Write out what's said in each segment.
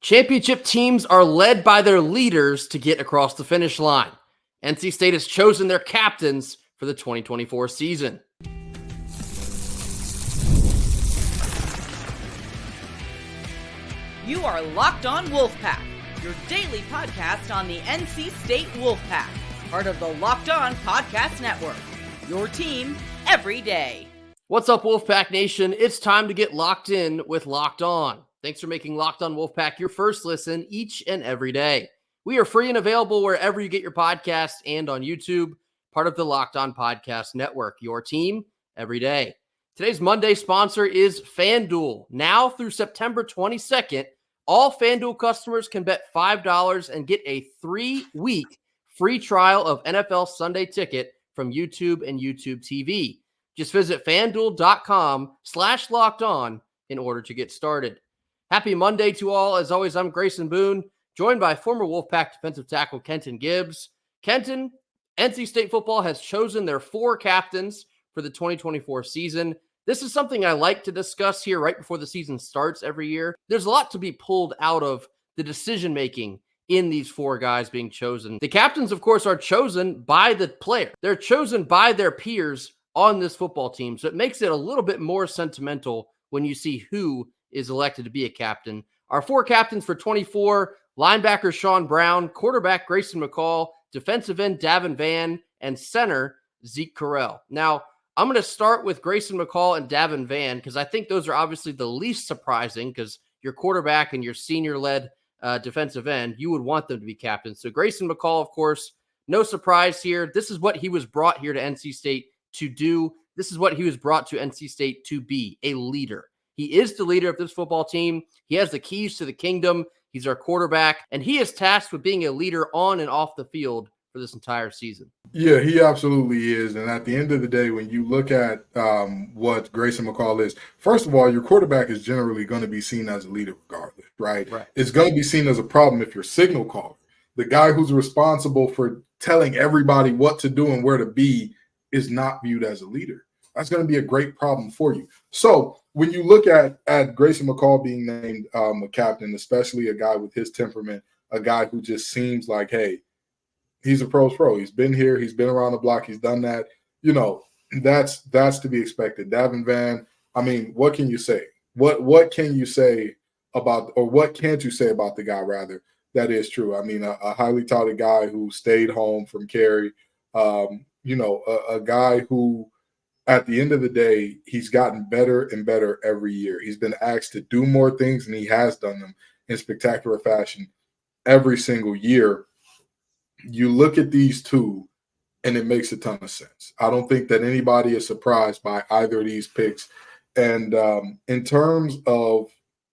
Championship teams are led by their leaders to get across the finish line. NC State has chosen their captains for the 2024 season. You are Locked On Wolfpack, your daily podcast on the NC State Wolfpack, part of the Locked On Podcast Network, your team every day. What's up, Wolfpack Nation? It's time to get locked in with Locked On. Thanks for making Locked On Wolfpack your first listen each and every day. We are free and available wherever you get your podcasts and on YouTube, part of the Locked On Podcast Network, your team every day. Today's Monday sponsor is FanDuel. Now through September 22nd, all FanDuel customers can bet $5 and get a 3-week free trial of NFL Sunday Ticket from YouTube and YouTube TV. Just visit FanDuel.com/lockedon in order to get started. Happy Monday to all. As always, I'm Grayson Boone, joined by former Wolfpack defensive tackle Kenton Gibbs. Kenton, NC State football has chosen their 4 captains for the 2024 season. This is something I like to discuss here right before the season starts every year. There's a lot to be pulled out of the decision-making in these 4 guys being chosen. The captains, of course, are chosen by the player. They're chosen by their peers on this football team. So it makes it a little bit more sentimental when you see who is elected to be a captain. Our 4 captains for 24, linebacker Sean Brown, quarterback Grayson McCall, defensive end Davin Vann, and center Zeke Correll. Now, I'm going to start with Grayson McCall and Davin Vann because I think those are obviously the least surprising because your quarterback and your senior-led defensive end, you would want them to be captains. So Grayson McCall, of course, no surprise here. This is what he was brought here to NC State to do. This is what he was brought to NC State to be, a leader. He is the leader of this football team. He has the keys to the kingdom. He's our quarterback, and he is tasked with being a leader on and off the field for this entire season. Yeah, he absolutely is. And at the end of the day, when you look at what Grayson McCall is, first of all, your quarterback is generally going to be seen as a leader regardless, right? It's going to be seen as a problem if you're signal caller. The guy who's responsible for telling everybody what to do and where to be is not viewed as a leader. That's going to be a great problem for you. So when you look at Grayson McCall being named a captain, especially a guy with his temperament, a guy who just seems like, hey, he's a pro's pro. He's been here. He's been around the block. He's done that. You know, that's to be expected. Davin Vann, I mean, what can you say? What can you say about, or what can't you say about the guy, rather, that is true? I mean, a highly touted guy who stayed home from Cary, you know, a guy who, at the end of the day, he's gotten better and better every year. He's been asked to do more things, and he has done them in spectacular fashion every single year. You look at these 2, and it makes a ton of sense. I don't think that anybody is surprised by either of these picks. And in terms of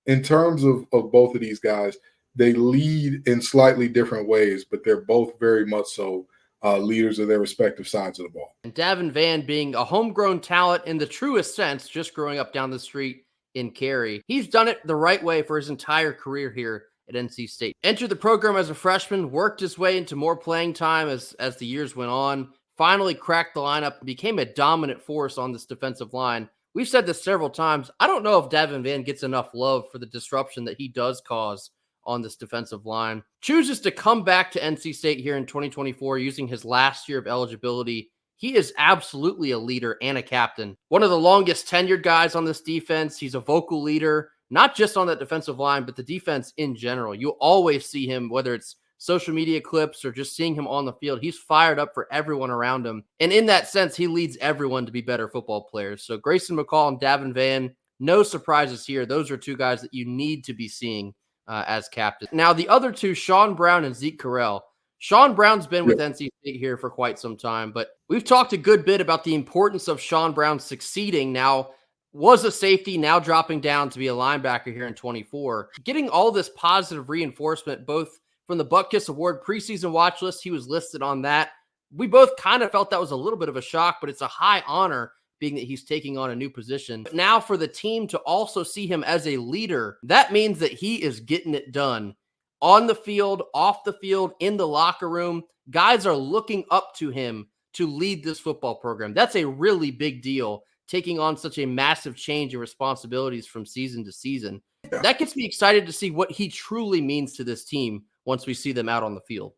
both of these guys, they lead in slightly different ways, but they're both very much so leaders of their respective sides of the ball. And Davin Vann being a homegrown talent in the truest sense, just growing up down the street in Cary. He's done it the right way for his entire career here at NC State. Entered the program as a freshman, worked his way into more playing time as the years went on, finally cracked the lineup, and became a dominant force on this defensive line. We've said this several times. I don't know if Davin Vann gets enough love for the disruption that he does cause on this defensive line. Chooses to come back to NC State here in 2024 using his last year of eligibility. He is absolutely a leader and a captain. One of the longest tenured guys on this defense. He's a vocal leader, not just on that defensive line, but the defense in general. You always see him, whether it's social media clips or just seeing him on the field. He's fired up for everyone around him. And in that sense, he leads everyone to be better football players. So Grayson McCall and Davin Vann, no surprises here. Those are 2 guys that you need to be seeing as captain. Now, the other 2, Sean Brown and Zeke Correll. Sean Brown's been with NC State here for quite some time, but we've talked a good bit about the importance of Sean Brown succeeding. Now, was a safety, now dropping down to be a linebacker here in 24. Getting all this positive reinforcement, both from the Butkus Award preseason watch list, he was listed on that. We both kind of felt that was a little bit of a shock, but it's a high honor being that he's taking on a new position. But now for the team to also see him as a leader, that means that he is getting it done on the field, off the field, in the locker room. Guys are looking up to him to lead this football program. That's a really big deal, taking on such a massive change in responsibilities from season to season. That gets me excited to see what he truly means to this team once we see them out on the field.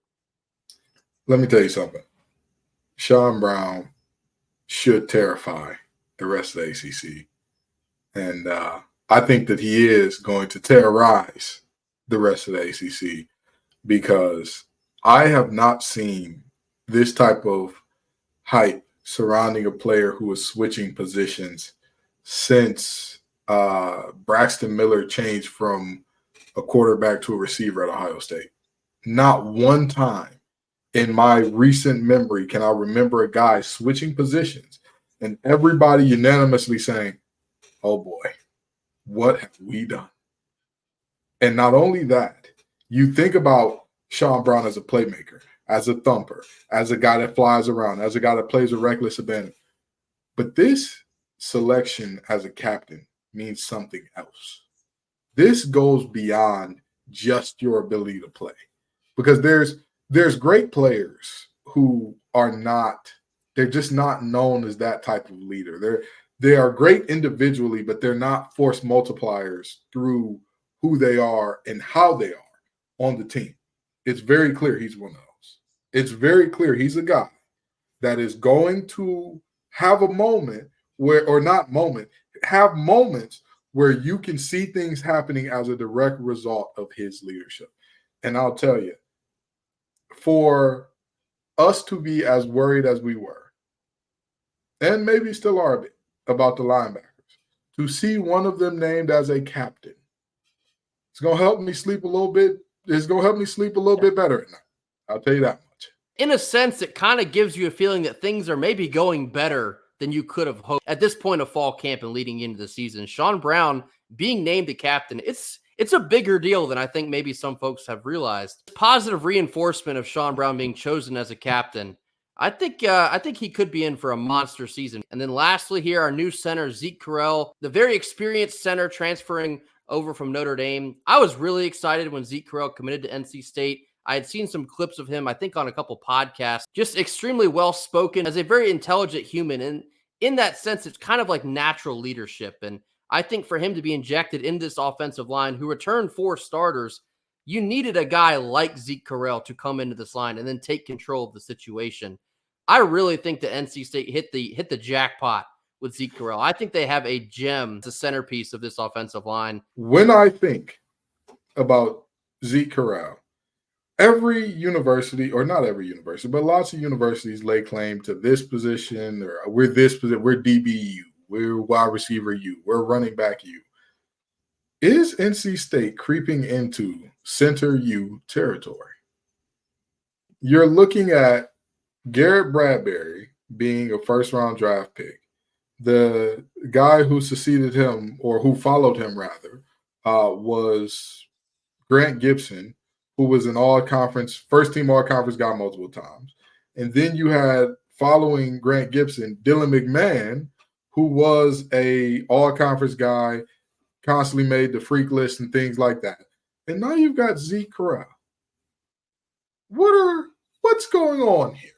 Let me tell you something. Sean Brown should terrify the rest of the ACC. And I think that he is going to terrorize the rest of the ACC because I have not seen this type of hype surrounding a player who is switching positions since Braxton Miller changed from a quarterback to a receiver at Ohio State. Not one time in my recent memory can I remember a guy switching positions and everybody unanimously saying, oh boy, what have we done? And not only that, you think about Sean Brown as a playmaker, as a thumper, as a guy that flies around, as a guy that plays with reckless abandon. But this selection as a captain means something else. This goes beyond just your ability to play. Because there's great players who are not, they're just not known as that type of leader. They are great individually, but they're not force multipliers through who they are and how they are on the team. It's very clear he's one of those. It's very clear he's a guy that is going to have a moment where, or not moment, have moments where you can see things happening as a direct result of his leadership. And I'll tell you, for us to be as worried as we were, and maybe still are a bit about the linebackers, to see one of them named as a captain, it's going to help me sleep a little bit. It's going to help me sleep a little bit better at night. I'll tell you that much. In a sense, it kind of gives you a feeling that things are maybe going better than you could have hoped at this point of fall camp and leading into the season. Sean Brown being named a captain, it's a bigger deal than I think maybe some folks have realized. Positive reinforcement of Sean Brown being chosen as a captain. I think he could be in for a monster season. And then lastly here, our new center, Zeke Correll, the very experienced center transferring over from Notre Dame. I was really excited when Zeke Correll committed to NC State. I had seen some clips of him, I think, on a couple podcasts. Just extremely well-spoken as a very intelligent human. And in that sense, it's kind of like natural leadership. And I think for him to be injected in this offensive line, who returned 4 starters, you needed a guy like Zeke Correll to come into this line and then take control of the situation. I really think that NC State hit the jackpot with Zeke Correll. I think they have a gem, the centerpiece of this offensive line. When I think about Zeke Correll, every university, or not every university, but lots of universities lay claim to this position, or we're this position, we're DBU, we're wide receiver U, we're running back U. Is NC State creeping into center U territory? You're looking at Garrett Bradbury being a first-round draft pick. The guy who succeeded him, or who followed him rather, was Grant Gibson, who was an all-conference, first-team all-conference guy multiple times. And then you had, following Grant Gibson, Dylan McMahon, who was a all-conference guy, constantly made the freak list and things like that. And now you've got Zeke Correll. What's going on here?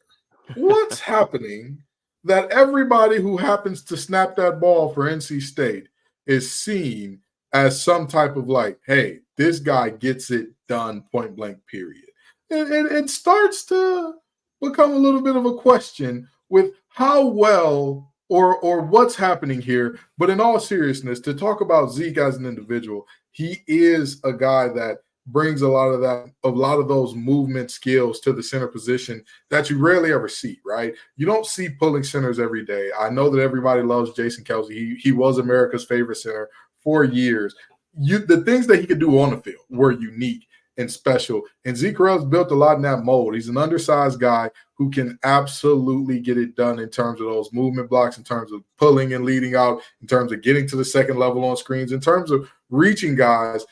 What's happening that everybody who happens to snap that ball for NC State is seen as some type of like, hey, this guy gets it done, point blank, period. And it starts to become a little bit of a question with how well or what's happening here. But in all seriousness, to talk about Zeke as an individual, he is a guy that brings a lot of those movement skills to the center position that you rarely ever see, right? You don't see pulling centers every day. I know that everybody loves Jason Kelsey. He was America's favorite center for years. The things that he could do on the field were unique and special. And Zeke Correll's built a lot in that mold. He's an undersized guy who can absolutely get it done in terms of those movement blocks, in terms of pulling and leading out, in terms of getting to the second level on screens, in terms of reaching guys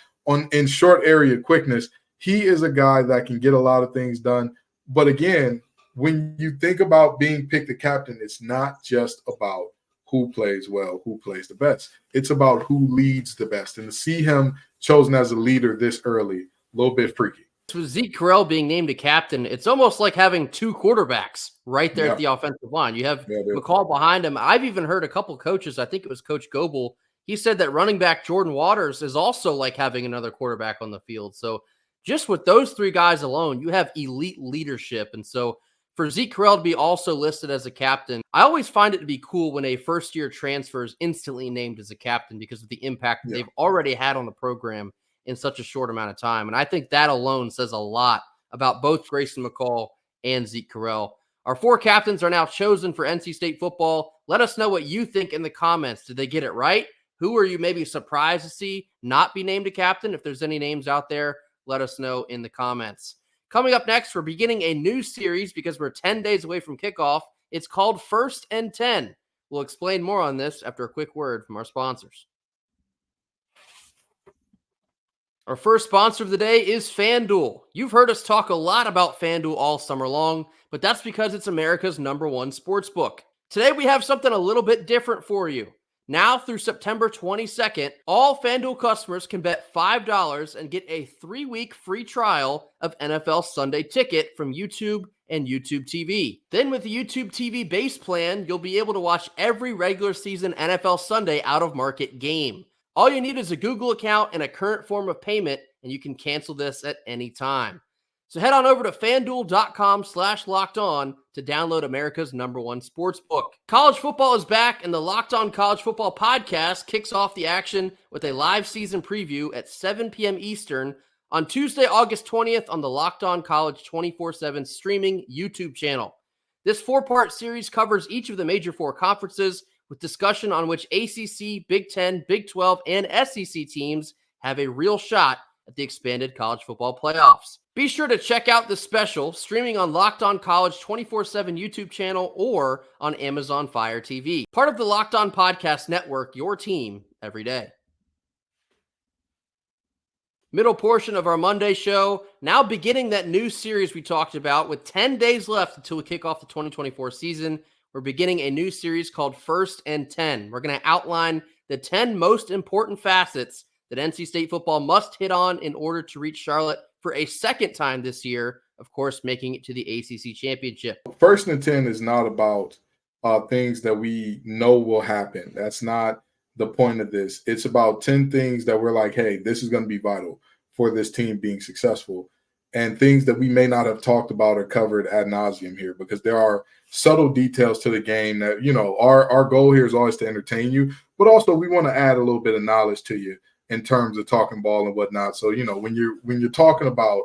in short area quickness. He is a guy that can get a lot of things done. But again, when you think about being picked the captain, it's not just about who plays well, who plays the best. It's about who leads the best. And to see him chosen as a leader this early, a little bit freaky. With Zeke Correll being named a captain, it's almost like having 2 quarterbacks right there at the offensive line. You have McCall behind him. I've even heard a couple coaches, I think it was Coach Goebel, He said that running back Jordan Waters is also like having another quarterback on the field. So just with those three guys alone, you have elite leadership. And so for Zeke Correll to be also listed as a captain, I always find it to be cool when a first-year transfer is instantly named as a captain because of the impact they've already had on the program in such a short amount of time. And I think that alone says a lot about both Grayson McCall and Zeke Correll. Our 4 captains are now chosen for NC State football. Let us know what you think in the comments. Did they get it right? Who are you maybe surprised to see not be named a captain? If there's any names out there, let us know in the comments. Coming up next, we're beginning a new series because we're 10 days away from kickoff. It's called First and 10. We'll explain more on this after a quick word from our sponsors. Our first sponsor of the day is FanDuel. You've heard us talk a lot about FanDuel all summer long, but that's because it's America's #1 sportsbook. Today, we have something a little bit different for you. Now through September 22nd, all FanDuel customers can bet $5 and get a 3-week free trial of NFL Sunday Ticket from YouTube and YouTube TV. Then with the YouTube TV base plan, you'll be able to watch every regular season NFL Sunday out-of-market game. All you need is a Google account and a current form of payment, and you can cancel this at any time. So head on over to FanDuel.com/LockedOn to download America's #1 sportsbook. College football is back, and the Locked On College Football podcast kicks off the action with a live season preview at 7 p.m. Eastern on Tuesday, August 20th on the Locked On College 24/7 streaming YouTube channel. This 4-part series covers each of the major 4 conferences with discussion on which ACC, Big 10, Big 12, and SEC teams have a real shot at the expanded college football playoffs. Be sure to check out the special streaming on Locked On College 24/7 YouTube channel or on Amazon Fire TV. Part of the Locked On Podcast Network, your team every day. Middle portion of our Monday show, now beginning that new series we talked about with 10 days left until we kick off the 2024 season. We're beginning a new series called First and 10. We're going to outline the 10 most important facets that NC State football must hit on in order to reach Charlotte for a second time this year, of course, making it to the ACC championship. First and 10 is not about things that we know will happen. That's not the point of this. It's about 10 things that we're like, hey, this is going to be vital for this team being successful, and things that we may not have talked about or covered ad nauseum here, because there are subtle details to the game that, our goal here is always to entertain you, but also we want to add a little bit of knowledge to you in terms of talking ball and whatnot. So, when you're talking about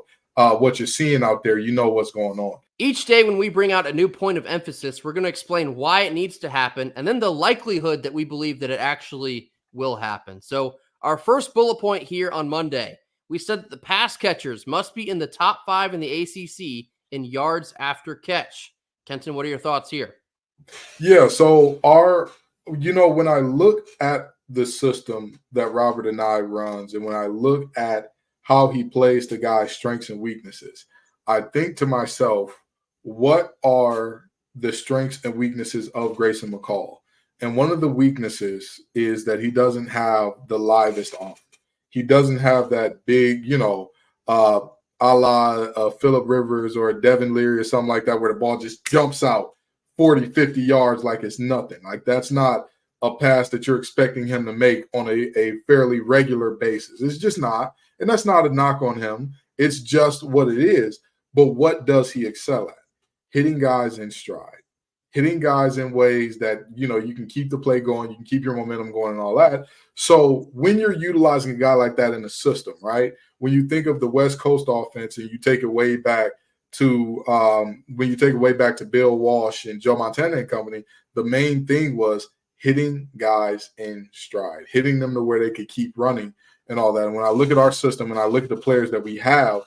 what you're seeing out there, you know what's going on. Each day when we bring out a new point of emphasis, we're going to explain why it needs to happen and then the likelihood that we believe that it actually will happen. So our first bullet point here on Monday, we said that the pass catchers must be in the top 5 in the ACC in yards after catch. Kenton, what are your thoughts here? Yeah, so when I look at the system that Robert and I runs, and when I look at how he plays the guy's strengths and weaknesses, I think to myself, what are the strengths and weaknesses of Grayson McCall? And one of the weaknesses is that he doesn't have the livest arm. He doesn't have that big, a la Phillip Rivers or Devin Leary or something like that, where the ball just jumps out 40, 50 yards like it's nothing. Like, that's not a pass that you're expecting him to make on a fairly regular basis. It's just not. And that's not a knock on him. It's just what it is. But what does he excel at? Hitting guys in stride, hitting guys in ways that, you can keep the play going, you can keep your momentum going and all that. So when you're utilizing a guy like that in the system, right, when you think of the West Coast offense and you take it way back to Bill Walsh and Joe Montana and company, the main thing was hitting guys in stride, hitting them to where they could keep running and all that. And when I look at our system and I look at the players that we have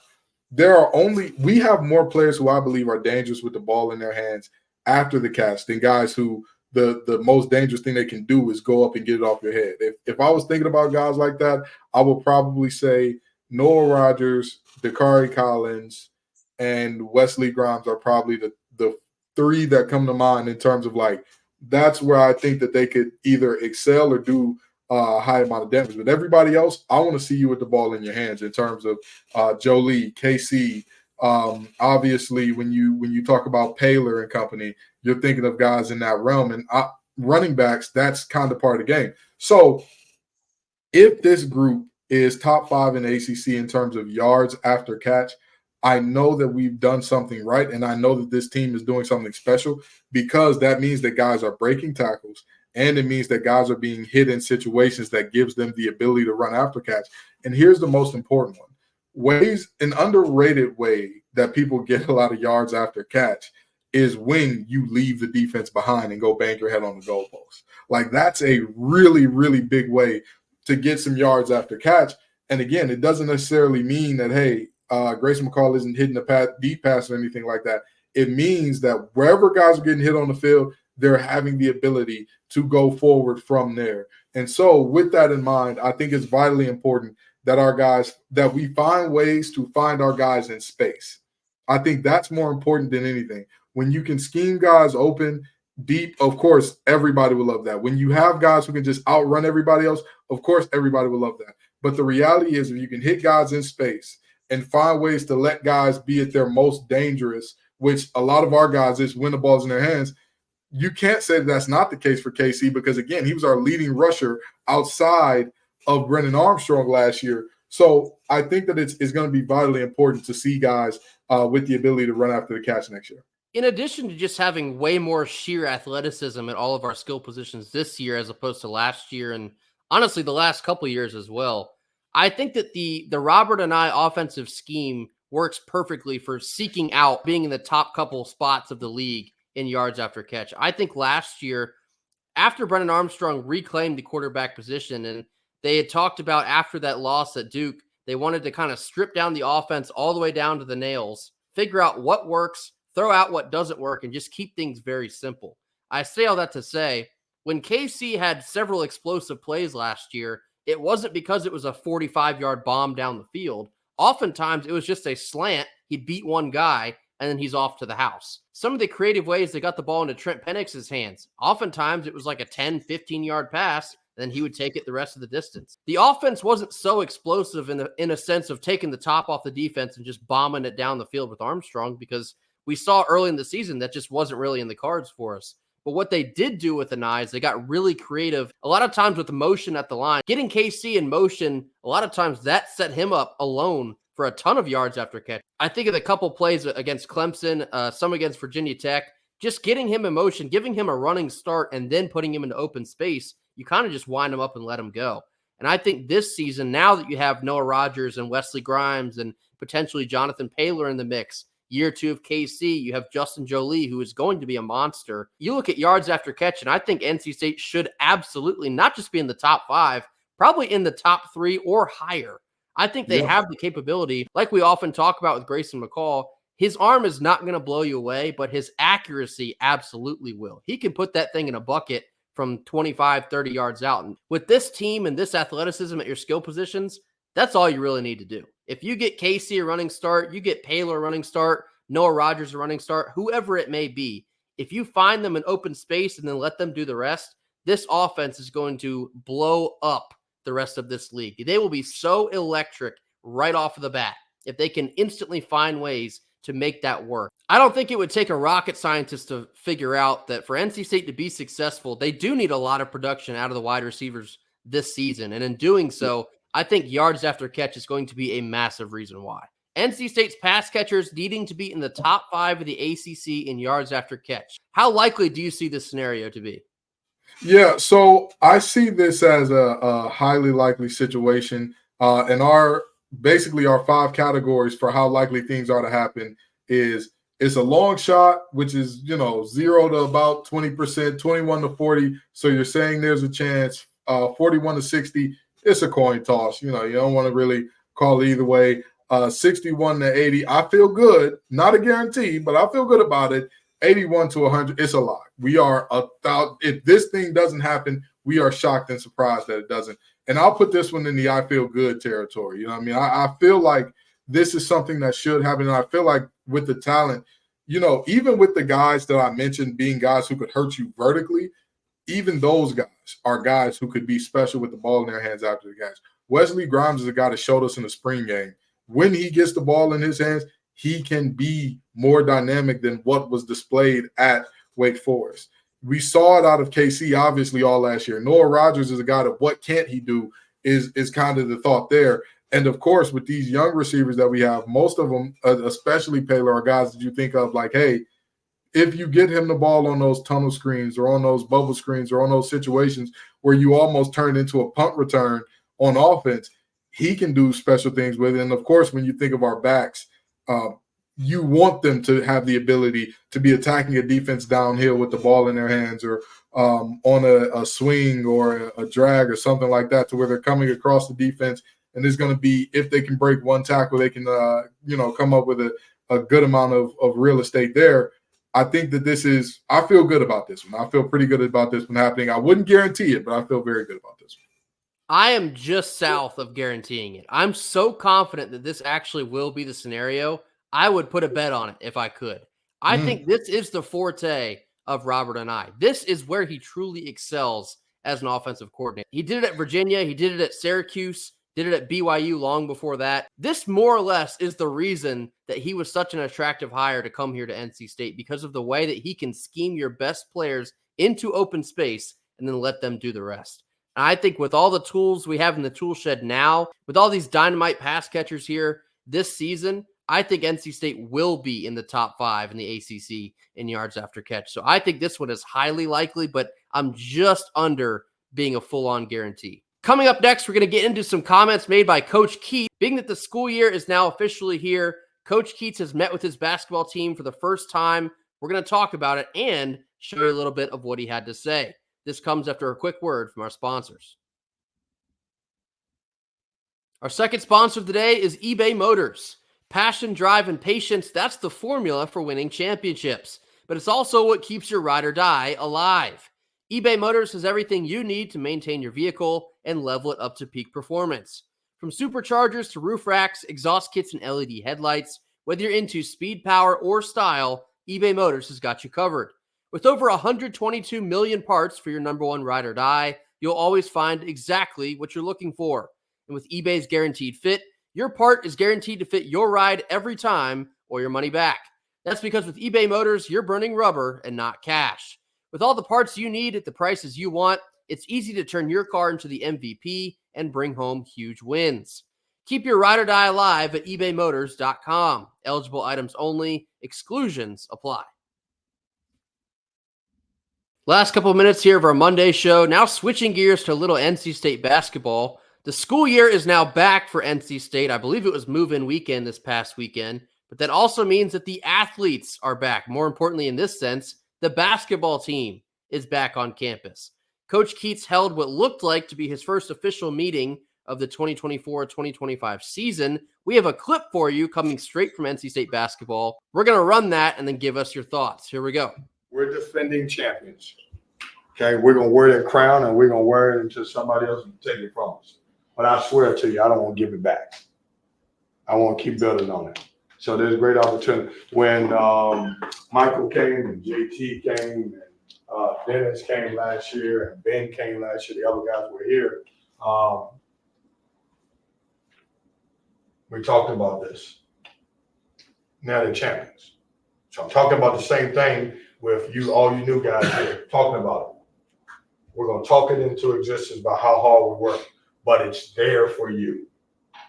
more players who I believe are dangerous with the ball in their hands after the catch than guys who the most dangerous thing they can do is go up and get it off your head. If I was thinking about guys like that, I would probably say Noah Rogers, Dakari Collins, and Wesley Grimes are probably the 3 that come to mind in terms of, like, that's where I think that they could either excel or do a high amount of damage. But everybody else, I want to see you with the ball in your hands in terms of Jolie, KC. Obviously, when you talk about Paylor and company, you're thinking of guys in that realm. And running backs, that's kind of part of the game. So if this group is top 5 in the ACC in terms of yards after catch, I know that we've done something right, and I know that this team is doing something special, because that means that guys are breaking tackles, and it means that guys are being hit in situations that gives them the ability to run after catch. And here's the most important one. An underrated way that people get a lot of yards after catch is when you leave the defense behind and go bang your head on the goalpost. Like, that's a really, really big way to get some yards after catch. And again, it doesn't necessarily mean that, hey, Grayson McCall isn't hitting the deep pass or anything like that. It means that wherever guys are getting hit on the field, they're having the ability to go forward from there. And so with that in mind, I think it's vitally important that we find ways to find our guys in space. I think that's more important than anything. When you can scheme guys open deep, of course, everybody will love that. When you have guys who can just outrun everybody else, of course, everybody will love that. But the reality is, if you can hit guys in space and find ways to let guys be at their most dangerous, which a lot of our guys is when the ball's in their hands, you can't say that's not the case for KC, because, again, he was our leading rusher outside of Brennan Armstrong last year. So I think that it's going to be vitally important to see guys with the ability to run after the catch next year. In addition to just having way more sheer athleticism at all of our skill positions this year as opposed to last year, and honestly the last couple of years as well, I think that the Robert and I offensive scheme works perfectly for seeking out being in the top couple spots of the league in yards after catch. I think last year, after Brennan Armstrong reclaimed the quarterback position, and they had talked about after that loss at Duke, they wanted to kind of strip down the offense all the way down to the nails, figure out what works, throw out what doesn't work, and just keep things very simple. I say all that to say, when KC had several explosive plays last year, it wasn't because it was a 45-yard bomb down the field. Oftentimes, it was just a slant. He'd beat one guy, and then he's off to the house. Some of the creative ways they got the ball into Trent Penix's hands, oftentimes it was like a 10, 15-yard pass, then he would take it the rest of the distance. The offense wasn't so explosive in a sense of taking the top off the defense and just bombing it down the field with Armstrong, because we saw early in the season that just wasn't really in the cards for us. But what they did do with the knives, they got really creative. A lot of times with the motion at the line, getting KC in motion, a lot of times that set him up alone for a ton of yards after catch. I think of the couple plays against Clemson, some against Virginia Tech, just getting him in motion, giving him a running start, and then putting him into open space. You kind of just wind him up and let him go. And I think this season, now that you have Noah Rogers and Wesley Grimes and potentially Jonathan Paylor in the mix, year 2 of KC, you have Justin Jolie, who is going to be a monster. You look at yards after catch, and I think NC State should absolutely not just be in the top 5, probably in the top 3 or higher. I think they have the capability, like we often talk about with Grayson McCall. His arm is not going to blow you away, but his accuracy absolutely will. He can put that thing in a bucket from 25, 30 yards out. And with this team and this athleticism at your skill positions, that's all you really need to do. If you get KC a running start, you get Paylor a running start, Noah Rogers a running start, whoever it may be, if you find them in open space and then let them do the rest, this offense is going to blow up the rest of this league. They will be so electric right off of the bat if they can instantly find ways to make that work. I don't think it would take a rocket scientist to figure out that for NC State to be successful, they do need a lot of production out of the wide receivers this season. And in doing so, I think yards after catch is going to be a massive reason why. NC State's pass catchers needing to be in the top 5 of the ACC in yards after catch. How likely do you see this scenario to be? Yeah, so I see this as a highly likely situation. And our 5 categories for how likely things are to happen is it's a long shot, which is, 0 to about 20%, 21 to 40. So you're saying there's a chance, 41 to 60. It's a coin toss. You don't want to really call it either way. 61 to 80. I feel good. Not a guarantee, but I feel good about it. 81 to 100. It's a lot. If this thing doesn't happen, we are shocked and surprised that it doesn't. And I'll put this one in the I feel good territory. You know what I mean? I feel like this is something that should happen. And I feel like with the talent, even with the guys that I mentioned being guys who could hurt you vertically, even those guys are guys who could be special with the ball in their hands after the catch. Wesley Grimes is a guy that showed us in the spring game. When he gets the ball in his hands, he can be more dynamic than what was displayed at Wake Forest. We saw it out of KC, obviously, all last year. Noah Rogers is a guy that what can't he do is kind of the thought there. And of course, with these young receivers that we have, most of them, especially Paler, are guys that you think of like, hey, if you get him the ball on those tunnel screens or on those bubble screens or on those situations where you almost turn into a punt return on offense, he can do special things with it. And of course, when you think of our backs, you want them to have the ability to be attacking a defense downhill with the ball in their hands or on a swing or a drag or something like that, to where they're coming across the defense. And there's going to be, if they can break one tackle, they can, come up with a good amount of real estate there. I think that I feel good about this one. I feel pretty good about this one happening. I wouldn't guarantee it, but I feel very good about this one. I am just south of guaranteeing it. I'm so confident that this actually will be the scenario. I would put a bet on it if I could. I think this is the forte of Robert and I. This is where he truly excels as an offensive coordinator. He did it at Virginia. He did it at Syracuse. Did it at BYU long before that. This more or less is the reason that he was such an attractive hire to come here to NC State, because of the way that he can scheme your best players into open space and then let them do the rest. And I think with all the tools we have in the tool shed now, with all these dynamite pass catchers here this season, I think NC State will be in the top 5 in the ACC in yards after catch. So I think this one is highly likely, but I'm just under being a full-on guarantee. Coming up next, we're going to get into some comments made by Coach Keatts. Being that the school year is now officially here, Coach Keatts has met with his basketball team for the first time. We're going to talk about it and show you a little bit of what he had to say. This comes after a quick word from our sponsors. Our second sponsor of the day is eBay Motors. Passion, drive, and patience, that's the formula for winning championships. But it's also what keeps your ride or die alive. eBay Motors has everything you need to maintain your vehicle and level it up to peak performance. From superchargers to roof racks, exhaust kits, and LED headlights, whether you're into speed, power, or style, eBay Motors has got you covered. With over 122 million parts for your number one ride or die, you'll always find exactly what you're looking for. And with eBay's Guaranteed Fit, your part is guaranteed to fit your ride every time or your money back. That's because with eBay Motors, you're burning rubber and not cash. With all the parts you need at the prices you want, it's easy to turn your car into the MVP and bring home huge wins. Keep your ride or die alive at ebaymotors.com. Eligible items only. Exclusions apply. Last couple of minutes here of our Monday show. Now switching gears to a little NC State basketball. The school year is now back for NC State. I believe it was move-in weekend this past weekend, but that also means that the athletes are back. More importantly, in this sense, the basketball team is back on campus. Coach Keatts held what looked like to be his first official meeting of the 2024-2025 season. We have a clip for you coming straight from NC State basketball. We're going to run that and then give us your thoughts. Here we go. We're defending champions. Okay, we're going to wear that crown and we're going to wear it until somebody else can take it from us. But I swear to you, I don't want to give it back. I want to keep building on it. So there's a great opportunity. When Michael came and JT came and Dennis came last year and Ben came last year, the other guys were here. We talked about this. Now they're champions. So I'm talking about the same thing with you, all you new guys here, talking about it. We're going to talk it into existence about how hard we work, but it's there for you.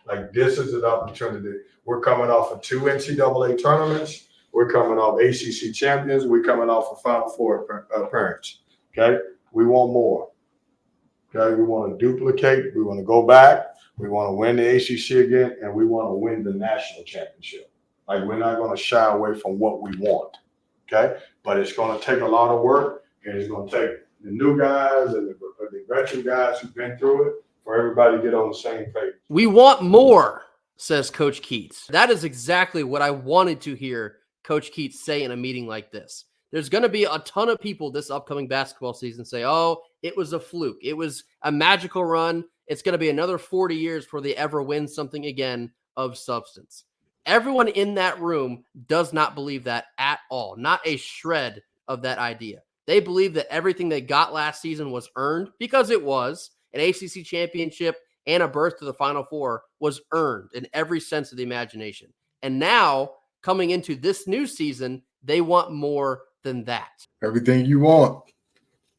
Like, this is an opportunity. We're coming off of 2 NCAA tournaments. We're coming off ACC champions. We're coming off of Final Four appearance. Okay? We want more. Okay? We want to duplicate. We want to go back. We want to win the ACC again, and we want to win the national championship. Like, we're not going to shy away from what we want. Okay? But it's going to take a lot of work, and it's going to take the new guys and the veteran guys who've been through it for everybody to get on the same page. We want more, says Coach Keatts. That is exactly what I wanted to hear Coach Keatts say in a meeting like this. There's going to be a ton of people this upcoming basketball season say, oh, it was a fluke. It was a magical run. It's going to be another 40 years before they ever win something again of substance. Everyone in that room does not believe that at all. Not a shred of that idea. They believe that everything they got last season was earned, because it was. An ACC championship and a berth to the Final Four was earned in every sense of the imagination. And now, coming into this new season, they want more than that. Everything you want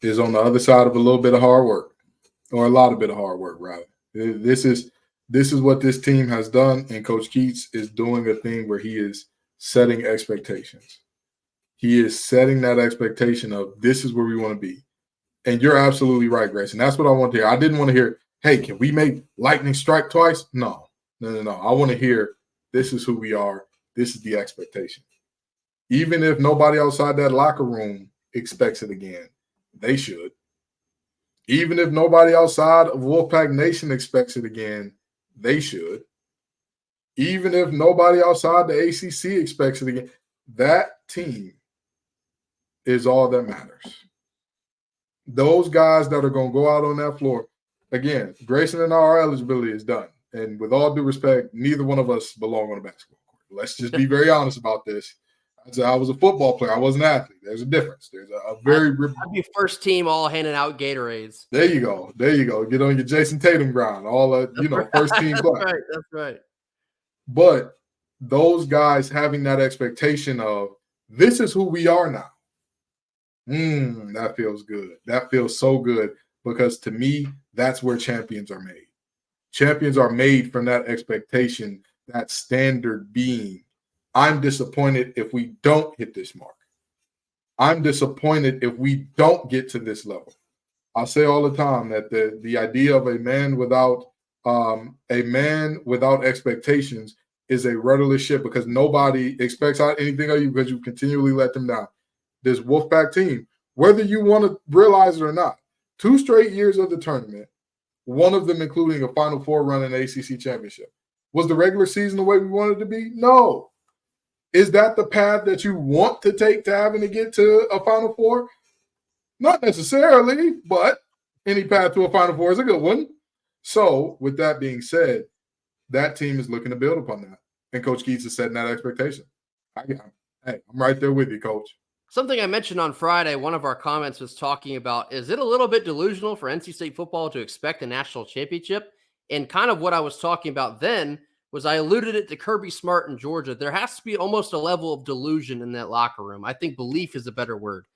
is on the other side of a little bit of hard work, or a lot of bit of hard work, rather. This is what this team has done, and Coach Keatts is doing a thing where he is setting expectations. He is setting that expectation of this is where we want to be. And you're absolutely right, Grace. And that's what I want to hear. I didn't want to hear, hey, can we make lightning strike twice? No. I want to hear this is who we are. This is the expectation. Even if nobody outside that locker room expects it again, they should. Even if nobody outside of Wolfpack Nation expects it again, they should. Even if nobody outside the ACC expects it again, that team is all that matters. Those guys that are going to go out on that floor, again, Grayson and our eligibility is done. And with all due respect, neither one of us belong on a basketball court. Let's just be very honest about this. I was a football player. I was an athlete. There's a difference. There's a very I'd be first team all handing out Gatorades. There you go. Get on your Jason Tatum ground. First team class. That's right. But those guys having that expectation of this is who we are now. That feels good. That feels so good because to me, that's where champions are made. Champions are made from that expectation, that standard being, I'm disappointed if we don't hit this mark. I'm disappointed if we don't get to this level. I say all the time that the idea of a man without expectations is a rudderless ship because nobody expects anything of you because you continually let them down. This Wolfpack team, whether you want to realize it or not, 2 straight years of the tournament, one of them including a Final Four run in the ACC championship. Was the regular season the way we wanted it to be? No. Is that the path that you want to take to having to get to a Final Four? Not necessarily, but any path to a Final Four is a good one. So, with that being said, that team is looking to build upon that. And Coach Keatts is setting that expectation. I'm right there with you, Coach. Something I mentioned on Friday, one of our comments was talking about, is it a little bit delusional for NC State football to expect a national championship? And kind of what I was talking about then was I alluded it to Kirby Smart in Georgia. There has to be almost a level of delusion in that locker room. I think belief is a better word.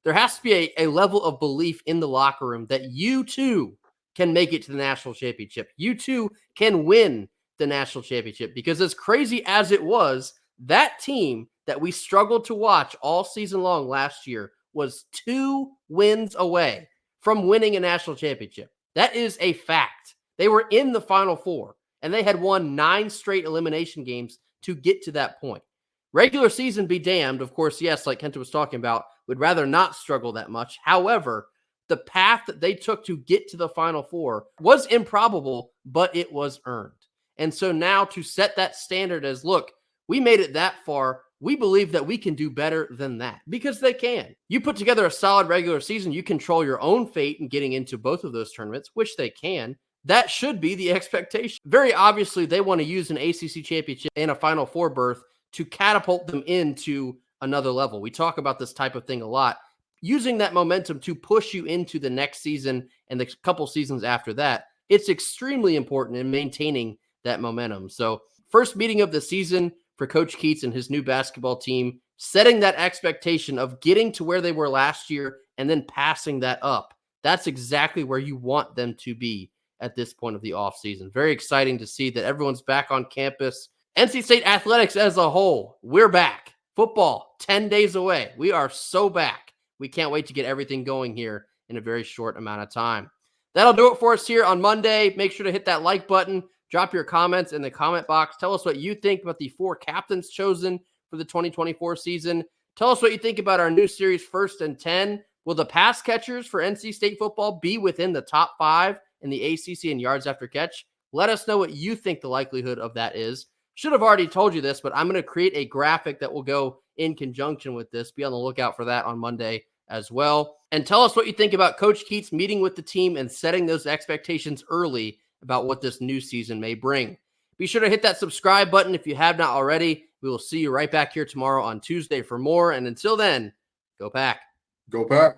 There has to be a level of belief in the locker room that you too can make it to the national championship. You too can win the national championship because as crazy as it was, that team that we struggled to watch all season long last year was 2 wins away from winning a national championship. That is a fact. They were in the Final Four. And they had won 9 straight elimination games to get to that point. Regular season be damned. Of course, yes, like Kenta was talking about, would rather not struggle that much. However, the path that they took to get to the Final Four was improbable, but it was earned. And so now to set that standard as, look, we made it that far. We believe that we can do better than that because they can. You put together a solid regular season. You control your own fate in getting into both of those tournaments, which they can. That should be the expectation. Very obviously, they want to use an ACC championship and a Final Four berth to catapult them into another level. We talk about this type of thing a lot. Using that momentum to push you into the next season and the couple seasons after that, it's extremely important in maintaining that momentum. So first meeting of the season for Coach Keatts and his new basketball team, setting that expectation of getting to where they were last year and then passing that up. That's exactly where you want them to be at this point of the offseason. Very exciting to see that everyone's back on campus. NC State athletics as a whole, we're back. Football, 10 days away. We are so back. We can't wait to get everything going here in a very short amount of time. That'll do it for us here on Monday. Make sure to hit that like button. Drop your comments in the comment box. Tell us what you think about the 4 captains chosen for the 2024 season. Tell us what you think about our new series, First and 10. Will the pass catchers for NC State football be within the top 5 in the ACC in yards after catch? Let us know what you think the likelihood of that is. Should have already told you this, but I'm going to create a graphic that will go in conjunction with this. Be on the lookout for that on Monday as well. And tell us what you think about Coach Keatts meeting with the team and setting those expectations early about what this new season may bring. Be sure to hit that subscribe button if you have not already. We will see you right back here tomorrow on Tuesday for more. And until then, go Pack. Go Pack.